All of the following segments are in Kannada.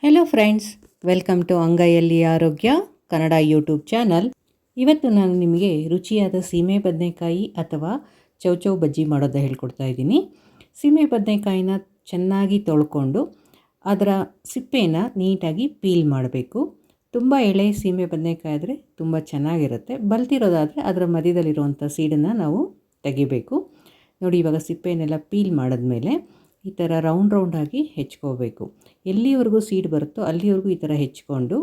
ಹೆಲೋ ಫ್ರೆಂಡ್ಸ್, ವೆಲ್ಕಮ್ ಟು ಅಂಗೈಯಲ್ಲಿ ಆರೋಗ್ಯ ಕನ್ನಡ ಯೂಟ್ಯೂಬ್ ಚಾನಲ್. ಇವತ್ತು ನಾನು ನಿಮಗೆ ರುಚಿಯಾದ ಸೀಮೆ ಬದನೆಕಾಯಿ ಅಥವಾ ಚೌಚೌ ಬಜ್ಜಿ ಮಾಡೋದು ಹೇಳ್ಕೊಡ್ತಾ ಇದ್ದೀನಿ. ಸೀಮೆ ಬದನೆಕಾಯಿನ ಚೆನ್ನಾಗಿ ತೊಳ್ಕೊಂಡು ಅದರ ಸಿಪ್ಪೆನ ನೀಟಾಗಿ ಪೀಲ್ ಮಾಡಬೇಕು. ತುಂಬ ಎಳೆ ಸೀಮೆ ಬದನೆಕಾಯಿ ಆದರೆ ತುಂಬ ಚೆನ್ನಾಗಿರುತ್ತೆ. ಬಲ್ತಿರೋದಾದರೆ ಅದರ ಮಧ್ಯದಲ್ಲಿರುವಂಥ ಸೀಡನ್ನು ನಾವು ತೆಗಿಬೇಕು. ನೋಡಿ, ಇವಾಗ ಸಿಪ್ಪೆನೆಲ್ಲ ಪೀಲ್ ಮಾಡಿದ್ಮೇಲೆ ಈ ಥರ ರೌಂಡಾಗಿ ಹೆಚ್ಕೋಬೇಕು. ಎಲ್ಲಿವರೆಗೂ ಸೀಡ್ ಬರುತ್ತೋ ಅಲ್ಲಿವರೆಗೂ ಈ ಥರ ಹೆಚ್ಕೊಂಡು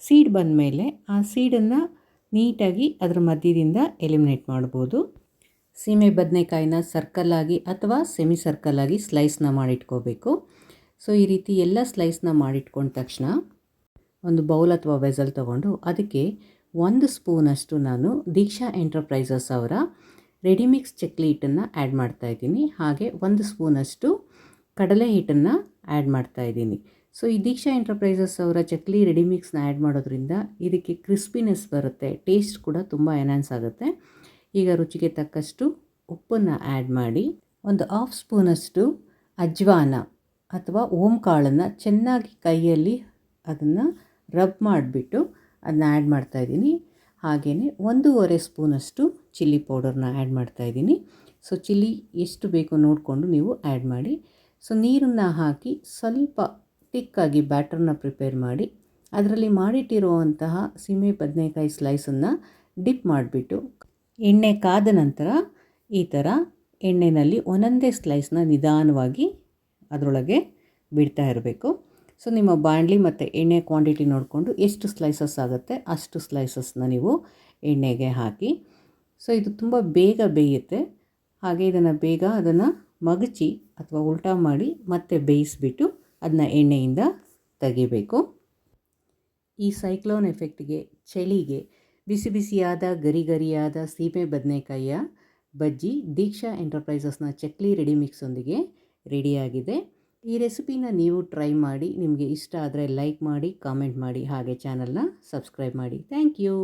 ಸೀಡ್ ಬಂದಮೇಲೆ ಆ ಸೀಡನ್ನು ನೀಟಾಗಿ ಅದರ ಮಧ್ಯದಿಂದ ಎಲಿಮಿನೇಟ್ ಮಾಡ್ಬೋದು. ಸೀಮೆ ಬದನೆಕಾಯಿನ ಸರ್ಕಲ್ಲಾಗಿ ಅಥವಾ ಸೆಮಿ ಸರ್ಕಲ್ಲಾಗಿ ಸ್ಲೈಸ್ನ ಮಾಡಿಟ್ಕೋಬೇಕು. ಸೊ ಈ ರೀತಿ ಎಲ್ಲ ಸ್ಲೈಸ್ನ ಮಾಡಿಟ್ಕೊಂಡ ತಕ್ಷಣ ಒಂದು ಬೌಲ್ ಅಥವಾ ವೆಸಲ್ ತೊಗೊಂಡು ಅದಕ್ಕೆ 1 ಸ್ಪೂನಷ್ಟು ನಾನು ದೀಕ್ಷಾ ಎಂಟರ್ಪ್ರೈಸಸ್ ಅವರ ರೆಡಿಮಿಕ್ಸ್ ಚಕ್ಲಿ ಹಿಟ್ಟನ್ನು ಆ್ಯಡ್ ಮಾಡ್ತಾಯಿದ್ದೀನಿ. ಹಾಗೆ 1 ಸ್ಪೂನಷ್ಟು ಕಡಲೆ ಹಿಟ್ಟನ್ನು ಆ್ಯಡ್ ಮಾಡ್ತಾಯಿದ್ದೀನಿ. ಸೊ ಈ ದೀಕ್ಷಾ ಎಂಟರ್ಪ್ರೈಸಸ್ ಅವರ ಚಕ್ಲಿ ರೆಡಿಮಿಕ್ಸ್ನ ಆ್ಯಡ್ ಮಾಡೋದ್ರಿಂದ ಇದಕ್ಕೆ ಕ್ರಿಸ್ಪಿನೆಸ್ ಬರುತ್ತೆ, ಟೇಸ್ಟ್ ಕೂಡ ತುಂಬ ಎನ್ಹಾನ್ಸ್ ಆಗುತ್ತೆ. ಈಗ ರುಚಿಗೆ ತಕ್ಕಷ್ಟು ಉಪ್ಪನ್ನು ಆ್ಯಡ್ ಮಾಡಿ ಒಂದು 1/2 ಸ್ಪೂನಷ್ಟು ಅಜ್ವಾನ ಅಥವಾ ಓಂ ಕಾಳನ್ನು ಚೆನ್ನಾಗಿ ಕೈಯಲ್ಲಿ ಅದನ್ನು ರಬ್ ಮಾಡಿಬಿಟ್ಟು ಅದನ್ನ ಆ್ಯಡ್ ಮಾಡ್ತಾಯಿದ್ದೀನಿ. ಹಾಗೆಯೇ 1.5 ಸ್ಪೂನಷ್ಟು ಚಿಲ್ಲಿ ಪೌಡರ್ನ ಆ್ಯಡ್ ಮಾಡ್ತಾಯಿದ್ದೀನಿ. ಸೊ ಚಿಲ್ಲಿ ಎಷ್ಟು ಬೇಕೋ ನೋಡಿಕೊಂಡು ನೀವು ಆ್ಯಡ್ ಮಾಡಿ. ಸೊ ನೀರನ್ನು ಹಾಕಿ ಸ್ವಲ್ಪ ತಿಕ್ಕಾಗಿ ಬ್ಯಾಟರ್ನ ಪ್ರಿಪೇರ್ ಮಾಡಿ ಅದರಲ್ಲಿ ಮಾಡಿಟ್ಟಿರುವಂತಹ ಸೀಮೆ ಬದನೆಕಾಯಿ ಸ್ಲೈಸನ್ನು ಡಿಪ್ ಮಾಡಿಬಿಟ್ಟು ಎಣ್ಣೆ ಕಾದ ನಂತರ ಈ ಥರ ಎಣ್ಣೆಯಲ್ಲಿ ಒಂದೊಂದೇ ಸ್ಲೈಸ್ನ ನಿಧಾನವಾಗಿ ಅದರೊಳಗೆ ಬಿಡ್ತಾ ಇರಬೇಕು. ಸೊ ನಿಮ್ಮ ಬಾಣಲಿ ಮತ್ತು ಎಣ್ಣೆ ಕ್ವಾಂಟಿಟಿ ನೋಡಿಕೊಂಡು ಎಷ್ಟು ಸ್ಲೈಸಸ್ ಆಗುತ್ತೆ ಅಷ್ಟು ಸ್ಲೈಸಸ್ನ ನೀವು ಎಣ್ಣೆಗೆ ಹಾಕಿ. ಸೊ ಇದು ತುಂಬ ಬೇಗ ಬೇಯುತ್ತೆ. ಹಾಗೆ ಇದನ್ನು ಬೇಗ ಅದನ್ನು ಮಗಚಿ ಅಥವಾ ಉಲ್ಟಾ ಮಾಡಿ ಮತ್ತೆ ಬೇಯಿಸಿಬಿಟ್ಟು ಅದನ್ನ ಎಣ್ಣೆಯಿಂದ ತೆಗಿಬೇಕು. ಈ ಸೈಕ್ಲೋನ್ ಎಫೆಕ್ಟ್ಗೆ, ಚಳಿಗೆ ಬಿಸಿ ಬಿಸಿಯಾದ ಗರಿಯಾದ ಸೀಮೆ ಬದನೆಕಾಯಿಯ ಬಜ್ಜಿ ದೀಕ್ಷಾ ಎಂಟರ್ಪ್ರೈಸಸ್ನ ಚಕ್ಲಿ ರೆಡಿಮಿಕ್ಸೊಂದಿಗೆ ರೆಡಿಯಾಗಿದೆ. ಈ ರೆಸಿಪಿನ ನೀವು ಟ್ರೈ ಮಾಡಿ. ನಿಮಗೆ ಇಷ್ಟ ಆದರೆ ಲೈಕ್ ಮಾಡಿ, ಕಾಮೆಂಟ್ ಮಾಡಿ, ಹಾಗೆ ಚಾನಲ್ನ ಸಬ್ಸ್ಕ್ರೈಬ್ ಮಾಡಿ. Thank you.